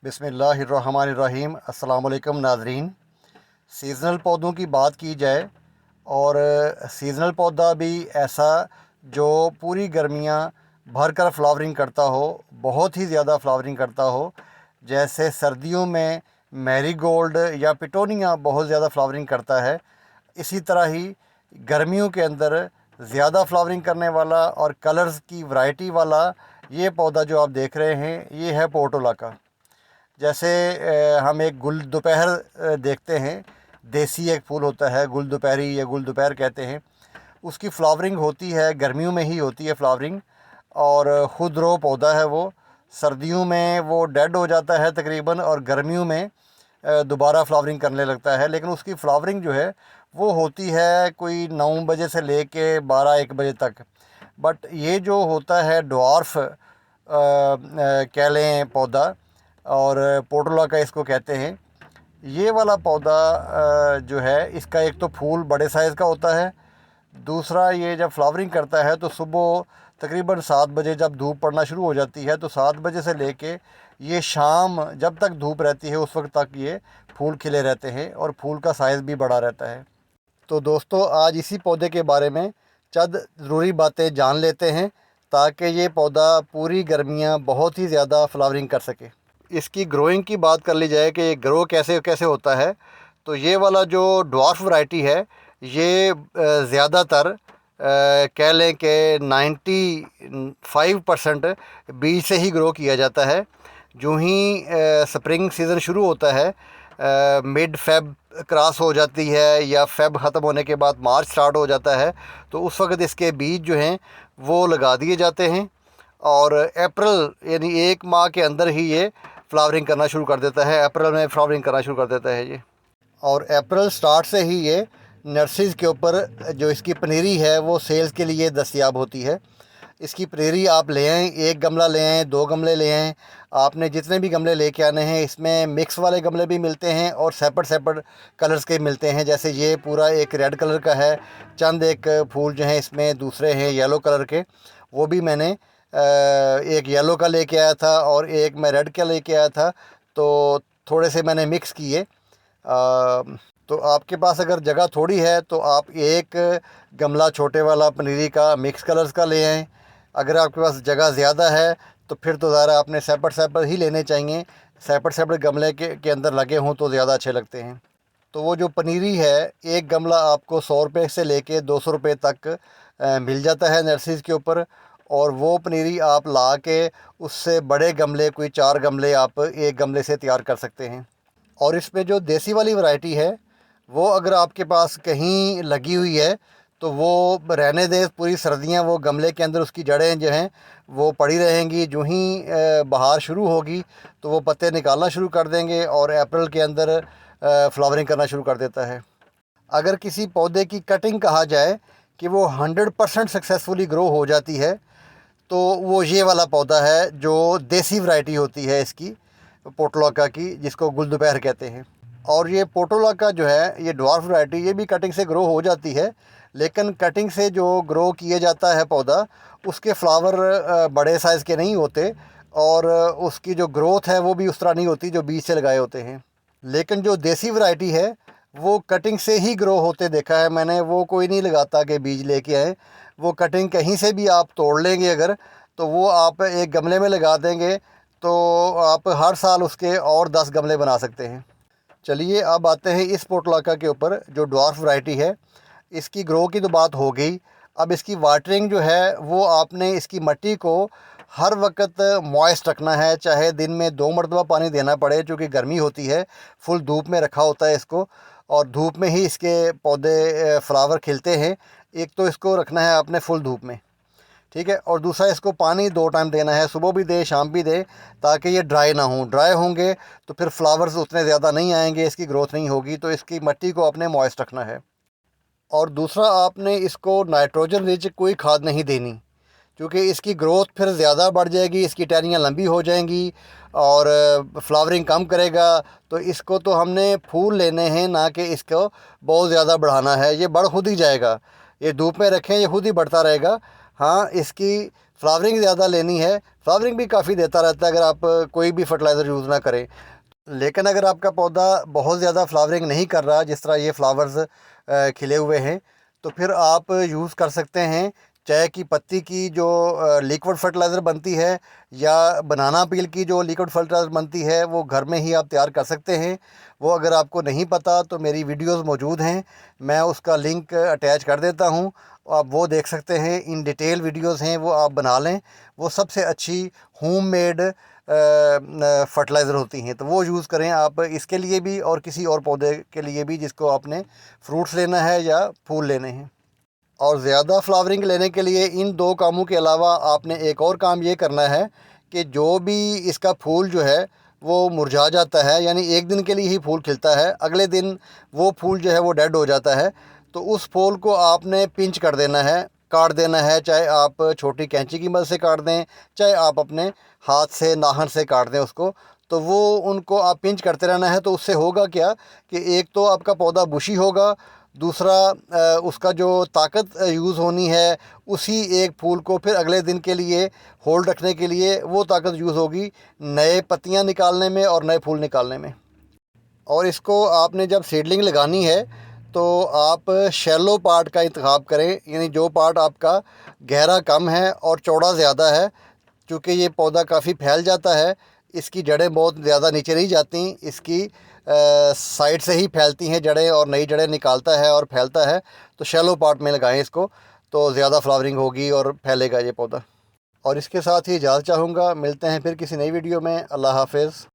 बिस्मिल्लाहिर्रहमानिर्रहीम। अस्सलाम वालेकुम नाज़रीन। सीज़नल पौधों की बात की जाए और सीज़नल पौधा भी ऐसा जो पूरी गर्मियाँ भर कर फ्लावरिंग करता हो, बहुत ही ज़्यादा फ्लावरिंग करता हो। जैसे सर्दियों में मैरीगोल्ड या पिटोनिया बहुत ज़्यादा फ्लावरिंग करता है, इसी तरह ही गर्मियों के अंदर ज़्यादा फ्लावरिंग करने वाला और कलर्स की वैरायटी वाला ये पौधा जो आप देख रहे हैं, ये है पोर्टोला का। जैसे हम एक गुल दोपहर देखते हैं, देसी एक फूल होता है गुल दोपहरी या गुल दोपहर कहते हैं। उसकी फ्लावरिंग होती है गर्मियों में ही होती है फ्लावरिंग, और खुदरो पौधा है वो। सर्दियों में वो डेड हो जाता है तकरीबन, और गर्मियों में दोबारा फ्लावरिंग करने लगता है। लेकिन उसकी फ्लावरिंग जो है वो होती है कोई 9 बजे से लेके 12-1 बजे तक। बट ये जो होता है ड्वार्फ कह लें पौधा, और पोर्टोला का इसको कहते हैं। ये वाला पौधा जो है, इसका एक तो फूल बड़े साइज़ का होता है, दूसरा ये जब फ्लावरिंग करता है तो सुबह तकरीबन 7 बजे जब धूप पड़ना शुरू हो जाती है, तो 7 बजे से लेके ये शाम जब तक धूप रहती है उस वक्त तक ये फूल खिले रहते हैं, और फूल का साइज़ भी बड़ा रहता है। तो दोस्तों, आज इसी पौधे के बारे में चंद ज़रूरी बातें जान लेते हैं, ताकि ये पौधा पूरी गर्मियाँ बहुत ही ज़्यादा फ्लावरिंग कर सके। इसकी ग्रोइंग की बात कर ली जाए कि ये ग्रो कैसे कैसे होता है, तो ये वाला जो ड्वार्फ वैरायटी है, ये ज़्यादातर कह लें कि 95% बीज से ही ग्रो किया जाता है। जो ही स्प्रिंग सीज़न शुरू होता है, मिड फेब क्रॉस हो जाती है या फेब ख़त्म होने के बाद मार्च स्टार्ट हो जाता है, तो उस वक्त इसके बीज जो हैं वो लगा दिए जाते हैं, और अप्रैल यानी 1 माह के अंदर ही ये फ्लावरिंग करना शुरू कर देता है। अप्रैल में फ्लावरिंग करना शुरू कर देता है ये, और अप्रैल स्टार्ट से ही ये नर्सरीज़ के ऊपर जो इसकी पनीरी है वो सेल्स के लिए दस्तयाब होती है। इसकी पनीरी आप ले आएँ, 1 गमला ले आएँ, 2 गमले ले आएँ, आपने जितने भी गमले लेके आने हैं। इसमें मिक्स वाले गमले भी मिलते हैं और सेपरेट कलर्स के मिलते हैं। जैसे ये पूरा एक रेड कलर का है, चंद एक फूल जो हैं इसमें दूसरे हैं येलो कलर के, वो भी मैंने एक येलो का लेके आया था और एक मैं रेड का लेके आया था, तो थोड़े से मैंने मिक्स किए। तो आपके पास अगर जगह थोड़ी है तो आप एक गमला छोटे वाला पनीरी का मिक्स कलर्स का ले आएँ। अगर आपके पास जगह ज़्यादा है तो फिर तो ज़रा आपने सेपरेट ही लेने चाहिए। सेपरेट गमले के अंदर लगे हों तो ज़्यादा अच्छे लगते हैं। तो वो जो पनीरी है, एक गमला आपको 100 रुपये से लेके 200 रुपये तक मिल जाता है नर्सरीज़ के ऊपर, और वो पनीरी आप ला के उससे बड़े गमले, कोई 4 गमले आप एक गमले से तैयार कर सकते हैं। और इसमें जो देसी वाली वैरायटी है, वो अगर आपके पास कहीं लगी हुई है तो वो रहने दें पूरी सर्दियां, वो गमले के अंदर उसकी जड़ें जो हैं वो पड़ी रहेंगी। जो ही बहार शुरू होगी तो वो पत्ते निकालना शुरू कर देंगे, और अप्रैल के अंदर फ्लावरिंग करना शुरू कर देता है। अगर किसी पौधे की कटिंग कहा जाए कि वो 100% सक्सेसफुली ग्रो हो जाती है, तो वो ये वाला पौधा है जो देसी वैरायटी होती है इसकी, पोर्टोला की, जिसको गुल दोपहर कहते हैं। और ये पोर्टोला का जो है, ये ड्वार्फ वैरायटी, ये भी कटिंग से ग्रो हो जाती है, लेकिन कटिंग से जो ग्रो किया जाता है पौधा, उसके फ्लावर बड़े साइज़ के नहीं होते, और उसकी जो ग्रोथ है वो भी उस तरह नहीं होती जो बीज से लगाए होते हैं। लेकिन जो देसी वैरायटी है वो कटिंग से ही ग्रो होते देखा है मैंने। वो कोई नहीं लगाता कि बीज लेके आए, वो कटिंग कहीं से भी आप तोड़ लेंगे अगर, तो वो आप एक गमले में लगा देंगे, तो आप हर साल उसके और 10 गमले बना सकते हैं। चलिए अब आते हैं इस पोर्टोला के ऊपर जो ड्वार्फ वैरायटी है। इसकी ग्रो की तो बात हो गई। अब इसकी वाटरिंग जो है वो आपने इसकी मिट्टी को हर वक्त मॉइस्ट रखना है, चाहे दिन में 2 मरतबा पानी देना पड़े, क्योंकि गर्मी होती है। फुल धूप में रखा होता है इसको, और धूप में ही इसके पौधे फ्लावर खिलते हैं। एक तो इसको रखना है आपने फुल धूप में, ठीक है, और दूसरा इसको पानी 2 टाइम देना है, सुबह भी दे शाम भी दे, ताकि ये ड्राई ना हो। ड्राई होंगे तो फिर फ्लावर्स उतने ज़्यादा नहीं आएंगे, इसकी ग्रोथ नहीं होगी। तो इसकी मिट्टी को आपने मॉइस्ट रखना है। और दूसरा, आपने इसको नाइट्रोजन रिच कोई खाद नहीं देनी, क्योंकि इसकी ग्रोथ फिर ज़्यादा बढ़ जाएगी, इसकी टहनियाँ लंबी हो जाएंगी और फ्लावरिंग कम करेगा। तो इसको तो हमने फूल लेने हैं, ना कि इसको बहुत ज़्यादा बढ़ाना है। ये बढ़ खुद ही जाएगा, ये धूप में रखें ये खुद ही बढ़ता रहेगा। हाँ, इसकी फ्लावरिंग ज़्यादा लेनी है। फ्लावरिंग भी काफ़ी देता रहता है अगर आप कोई भी फर्टिलाइज़र यूज़ ना करें। लेकिन अगर आपका पौधा बहुत ज़्यादा फ्लावरिंग नहीं कर रहा, जिस तरह ये फ्लावर्स खिले हुए हैं, तो फिर आप यूज़ कर सकते हैं चाय की पत्ती की जो लिक्विड फर्टिलाइज़र बनती है, या बनाना पील की जो लिक्विड फर्टिलाइज़र बनती है, वो घर में ही आप तैयार कर सकते हैं। वो अगर आपको नहीं पता तो मेरी वीडियोस मौजूद हैं, मैं उसका लिंक अटैच कर देता हूँ, आप वो देख सकते हैं। इन डिटेल वीडियोस हैं, वो आप बना लें। वो सबसे अच्छी होममेड फर्टिलाइज़र होती हैं, तो वो यूज़ करें आप इसके लिए भी और किसी और पौधे के लिए भी जिसको आपने फ्रूट्स लेना है या फूल लेने हैं। और ज़्यादा फ्लावरिंग लेने के लिए इन 2 कामों के अलावा आपने एक और काम ये करना है कि जो भी इसका फूल जो है वो मुरझा जाता है, यानी एक दिन के लिए ही फूल खिलता है, अगले दिन वो फूल जो है वो डेड हो जाता है, तो उस फूल को आपने पिंच कर देना है, काट देना है। चाहे आप छोटी कैंची की मदद से काट दें, चाहे आप अपने हाथ से नाखून से काट दें उसको, तो वो उनको आप पिंच करते रहना है। तो उससे होगा क्या कि एक तो आपका पौधा बुशी होगा, दूसरा उसका जो ताकत यूज़ होनी है उसी एक फूल को फिर अगले दिन के लिए होल्ड रखने के लिए वो ताकत यूज़ होगी नए पत्तियां निकालने में और नए फूल निकालने में। और इसको आपने जब सीडलिंग लगानी है तो आप शैलो पार्ट का इंतखाब करें, यानी जो पार्ट आपका गहरा कम है और चौड़ा ज़्यादा है। क्योंकि ये पौधा काफ़ी फैल जाता है, इसकी जड़ें बहुत ज़्यादा नीचे नहीं जाती, इसकी साइड से ही फैलती हैं जड़ें और नई जड़ें निकालता है और फैलता है। तो शैलो पार्ट में लगाएं इसको, तो ज़्यादा फ्लावरिंग होगी और फैलेगा ये पौधा। और इसके साथ ही इजाज़त चाहूँगा, मिलते हैं फिर किसी नई वीडियो में। अल्लाह हाफ़िज़।